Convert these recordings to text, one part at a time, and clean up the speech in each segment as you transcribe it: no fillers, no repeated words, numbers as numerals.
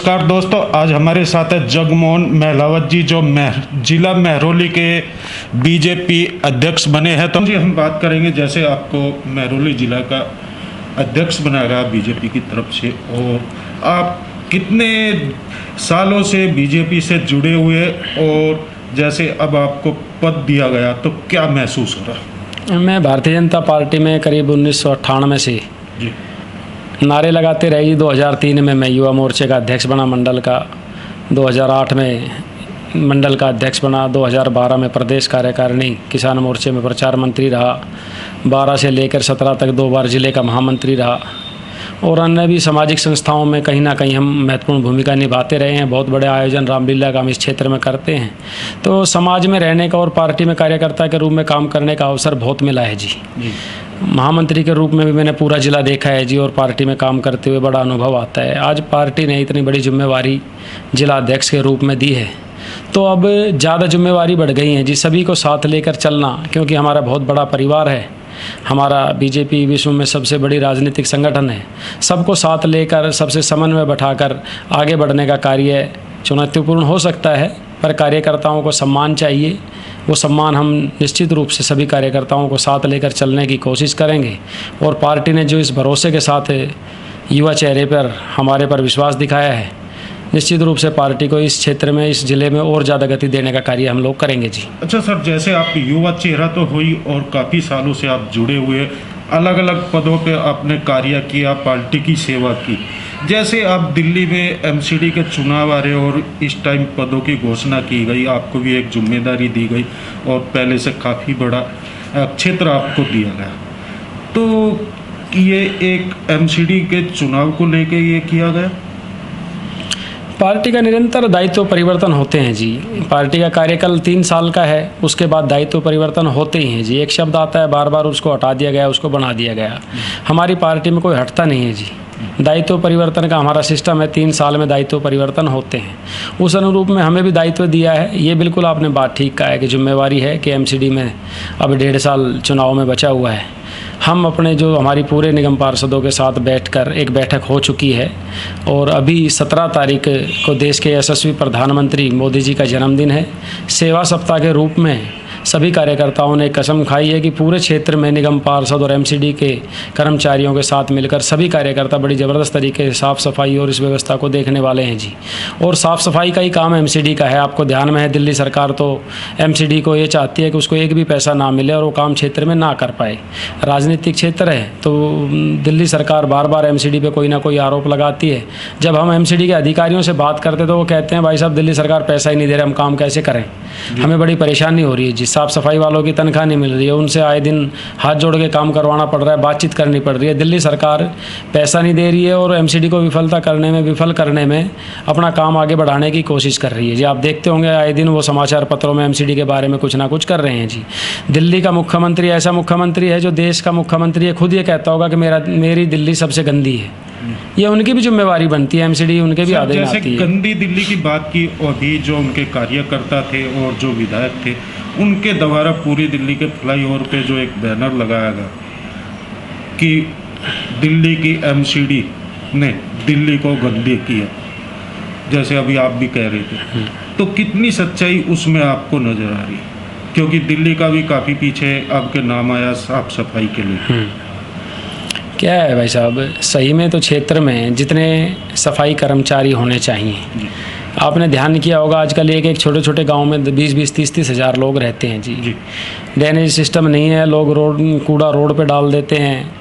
नमस्कार दोस्तों, आज हमारे साथ है जगमोहन महलावत जी, जो जिला महरौली के बीजेपी अध्यक्ष बने हैं। तो जी हम बात करेंगे, जैसे आपको महरौली जिला का अध्यक्ष बनाया गया बीजेपी की तरफ से, और आप कितने सालों से बीजेपी से जुड़े हुए, और जैसे अब आपको पद दिया गया तो क्या महसूस हो रहा? मैं भारतीय जनता पार्टी में करीब 1998 से जी नारे लगाते रहे जी। 2003 में मैं युवा मोर्चे का अध्यक्ष बना मंडल का, 2008 में मंडल का अध्यक्ष बना, 2012 में प्रदेश कार्यकारिणी किसान मोर्चे में प्रचार मंत्री रहा, 12 से लेकर 17 तक 2 बार जिले का महामंत्री रहा, और अन्य भी सामाजिक संस्थाओं में कहीं ना कहीं हम महत्वपूर्ण भूमिका निभाते रहे हैं। बहुत बड़े आयोजन रामलीला का हम इस क्षेत्र में करते हैं। तो समाज में रहने का और पार्टी में कार्यकर्ता के रूप में काम करने का अवसर बहुत मिला है जी। महामंत्री के रूप में भी मैंने पूरा जिला देखा है जी, और पार्टी में काम करते हुए बड़ा अनुभव आता है। आज पार्टी ने इतनी बड़ी जिम्मेवारी जिला अध्यक्ष के रूप में दी है, तो अब ज़्यादा जिम्मेवारी बढ़ गई है जी। सभी को साथ लेकर चलना, क्योंकि हमारा बहुत बड़ा परिवार है। हमारा बीजेपी विश्व में सबसे बड़ी राजनीतिक संगठन है। सबको साथ लेकर, सबसे समन्वय बैठाकर आगे बढ़ने का कार्य चुनौतीपूर्ण हो सकता है, पर कार्यकर्ताओं को सम्मान चाहिए। वो सम्मान हम निश्चित रूप से सभी कार्यकर्ताओं को साथ लेकर चलने की कोशिश करेंगे। और पार्टी ने जो इस भरोसे के साथ युवा चेहरे पर हमारे पर विश्वास दिखाया है, निश्चित रूप से पार्टी को इस क्षेत्र में, इस जिले में और ज़्यादा गति देने का कार्य हम लोग करेंगे जी। अच्छा सर, जैसे आप युवा चेहरा तो हुई और काफ़ी सालों से आप जुड़े हुए, अलग अलग पदों पे आपने कार्य किया, पार्टी की सेवा की। जैसे आप दिल्ली में एमसीडी के चुनाव आ रहे और इस टाइम पदों की घोषणा की गई, आपको भी एक जिम्मेदारी दी गई और पहले से काफ़ी बड़ा क्षेत्र आपको दिया गया, तो ये एक एमसीडी के चुनाव को लेके ये किया गया? पार्टी का निरंतर दायित्व परिवर्तन होते हैं जी। पार्टी का कार्यकाल 3 साल का है, उसके बाद दायित्व परिवर्तन होते ही हैं जी। एक शब्द आता है, बार बार उसको हटा दिया गया, उसको बना दिया गया। हमारी पार्टी में कोई हटता नहीं है जी। दायित्व परिवर्तन का हमारा सिस्टम है, 3 साल में दायित्व परिवर्तन होते हैं। उस अनुरूप में हमें भी दायित्व दिया है। ये बिल्कुल आपने बात ठीक कहा है कि जिम्मेवारी है कि एमसीडी में अब 1.5 साल चुनाव में बचा हुआ है। हम अपने जो हमारी पूरे निगम पार्षदों के साथ बैठकर एक बैठक हो चुकी है, और अभी 17 तारीख को देश के यशस्वी प्रधानमंत्री मोदी जी का जन्मदिन है। सेवा सप्ताह के रूप में सभी कार्यकर्ताओं ने कसम खाई है कि पूरे क्षेत्र में निगम पार्षद और एमसीडी के कर्मचारियों के साथ मिलकर सभी कार्यकर्ता बड़ी ज़बरदस्त तरीके से साफ़ सफाई और इस व्यवस्था को देखने वाले हैं जी। और साफ़ सफाई का ही काम एमसीडी का है। आपको ध्यान में है, दिल्ली सरकार तो एमसीडी को ये चाहती है कि उसको एक भी पैसा ना मिले और वो काम क्षेत्र में ना कर पाए। राजनीतिक क्षेत्र है तो दिल्ली सरकार बार बार एमसीडी पे कोई ना कोई आरोप लगाती है। जब हम एमसीडी के अधिकारियों से बात करते तो वो कहते हैं, भाई साहब दिल्ली सरकार पैसा ही नहीं दे रहा, हम काम कैसे करें, हमें बड़ी परेशानी हो रही है जी। साफ़ सफाई वालों की तनख्वाह नहीं मिल रही है, उनसे आए दिन हाथ जोड़ के काम करवाना पड़ रहा है, बातचीत करनी पड़ रही है। दिल्ली सरकार पैसा नहीं दे रही है और एमसीडी को विफल करने में अपना काम आगे बढ़ाने की कोशिश कर रही है जी। आप देखते होंगे आए दिन वो समाचार पत्रों में एमसीडी के बारे में कुछ ना कुछ कर रहे हैं जी। दिल्ली का मुख्यमंत्री ऐसा मुख्यमंत्री है जो देश का मुख्यमंत्री है, खुद ये कहता होगा कि मेरी दिल्ली सबसे गंदी है। ये उनकी भी जिम्मेवारी बनती है, एमसीडी उनके भी आदेश आती है। जैसे गंदी दिल्ली की बात की, अभी जो उनके कार्यकर्ता थे और जो विधायक थे, उनके द्वारा पूरी दिल्ली के फ्लाईओवर पे जो एक बैनर लगाया गया कि दिल्ली की एमसीडी ने दिल्ली को गंदी किया, जैसे अभी आप भी कह रहे थे, तो कितनी सच्चाई उसमें आपको नजर आ रही है? क्योंकि दिल्ली का भी काफ़ी पीछे आपके नाम आया साफ सफाई के लिए। क्या है भाई साहब, सही में तो क्षेत्र में जितने सफाई कर्मचारी होने चाहिए, आपने ध्यान किया होगा आजकल एक छोटे छोटे गांव में 20-20, 30-30 हज़ार लोग रहते हैं जी। ड्रेनेज सिस्टम नहीं है, लोग कूड़ा रोड पे डाल देते हैं।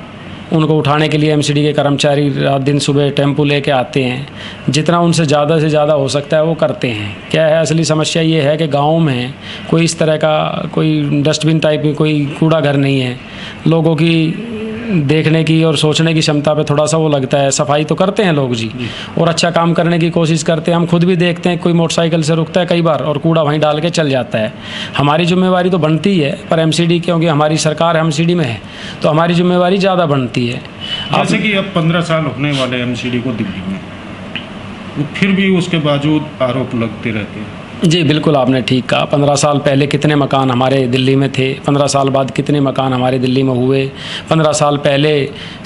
उनको उठाने के लिए एमसीडी के कर्मचारी रात दिन सुबह टेम्पो लेके आते हैं। जितना उनसे ज़्यादा से ज़्यादा हो सकता है वो करते हैं। क्या है, असली समस्या ये है कि गाँव में कोई इस तरह का कोई डस्टबिन टाइप की कोई कूड़ा घर नहीं है। लोगों की देखने की और सोचने की क्षमता पे थोड़ा सा वो लगता है। सफाई तो करते हैं लोग जी, और अच्छा काम करने की कोशिश करते हैं। हम खुद भी देखते हैं, कोई मोटरसाइकिल से रुकता है कई बार और कूड़ा वहीं डाल के चल जाता है। हमारी जिम्मेवारी तो बनती है, पर एमसीडी क्योंकि हमारी सरकार एमसीडी में है तो हमारी जिम्मेवारी ज़्यादा बनती है। जैसे कि अब 15 साल होने वाले एमसीडी को दिल्ली में, फिर भी उसके बावजूद आरोप लगते रहते हैं। जी बिल्कुल आपने ठीक कहा। 15 साल पहले कितने मकान हमारे दिल्ली में थे, 15 साल बाद कितने मकान हमारे दिल्ली में हुए। 15 साल पहले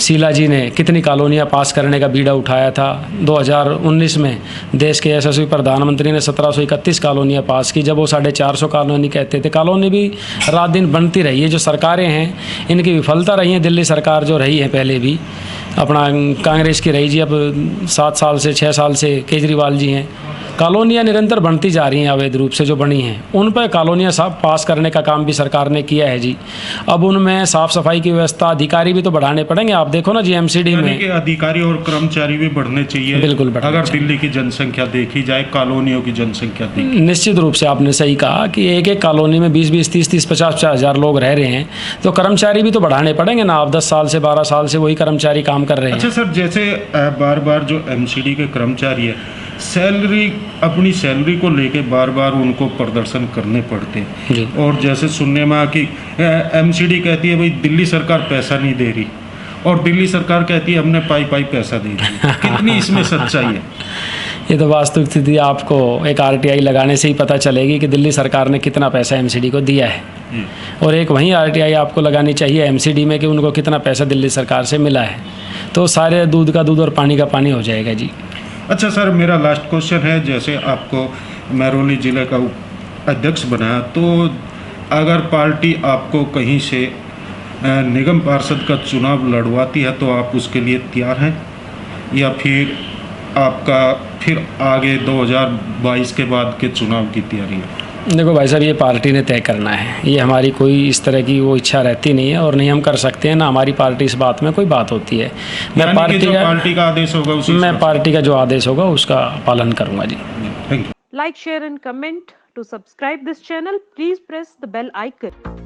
शीला जी ने कितनी कॉलोनियाँ पास करने का बीड़ा उठाया था। 2019 में देश के यशस्वी प्रधानमंत्री ने 1731 कॉलोनियाँ पास की, जब वो 450 कॉलोनी कहते थे। कॉलोनी भी रात दिन बनती रही है। जो सरकारें हैं इनकी विफलता रही है। दिल्ली सरकार जो रही है पहले भी अपना कांग्रेस की रही जी, अब 7 साल से 6 साल से केजरीवाल जी हैं। कॉलोनियाँ निरंतर बनती जा रही हैं अवैध रूप से जो बनी हैं, उन पर कॉलोनियाँ साफ पास करने का काम भी सरकार ने किया है जी। अब उनमें साफ़ सफाई की व्यवस्था, अधिकारी भी तो बढ़ाने पड़ेंगे। आप देखो ना जी एमसीडी में के अधिकारी और कर्मचारी भी बढ़ने चाहिए। बिल्कुल बढ़ने अगर दिल्ली की जनसंख्या देखी जाए, कॉलोनियों की जनसंख्या देखी, निश्चित रूप से आपने सही कहा कि एक एक कॉलोनी में 20-20, 30-30, 50-50 हज़ार लोग रह रहे हैं, तो कर्मचारी भी तो बढ़ाने पड़ेंगे ना। आप 10 साल से 12 साल से वही कर्मचारी काम कर रहे हैं। अच्छा सर, जैसे बार बार जो एमसीडी के कर्मचारी है, अपनी सैलरी को लेके बार बार उनको प्रदर्शन करने पड़ते हैं जी। और जैसे सुनने में कि एमसीडी कहती है भाई दिल्ली सरकार पैसा नहीं दे रही, और दिल्ली सरकार कहती है हमने पाई पैसा दे दी। कितनी इसमें सच्चाई है? ये तो वास्तविक स्थिति आपको एक आरटीआई लगाने से ही पता चलेगी कि दिल्ली सरकार ने कितना पैसा एमसीडी को दिया है, और एक वहीं आरटीआई आपको लगानी चाहिए एमसीडी में कि उनको कितना पैसा दिल्ली सरकार से मिला है। तो सारे दूध का दूध और पानी का पानी हो जाएगा जी। अच्छा सर, मेरा लास्ट क्वेश्चन है, जैसे आपको महरौली ज़िले का अध्यक्ष बनाया, तो अगर पार्टी आपको कहीं से निगम पार्षद का चुनाव लड़वाती है तो आप उसके लिए तैयार हैं, या फिर आपका फिर आगे 2022 के बाद के चुनाव की तैयारी है? देखो भाई साहब, ये पार्टी ने तय करना है। ये हमारी कोई इस तरह की वो इच्छा रहती नहीं है और नहीं हम कर सकते हैं, ना हमारी पार्टी इस बात में कोई बात होती है। मैं पार्टी का आदेश होगा उसी मैं पार्टी का जो आदेश होगा उसका पालन करूंगा जी। Thank you. Like, share and comment. To subscribe this channel, please press the bell icon.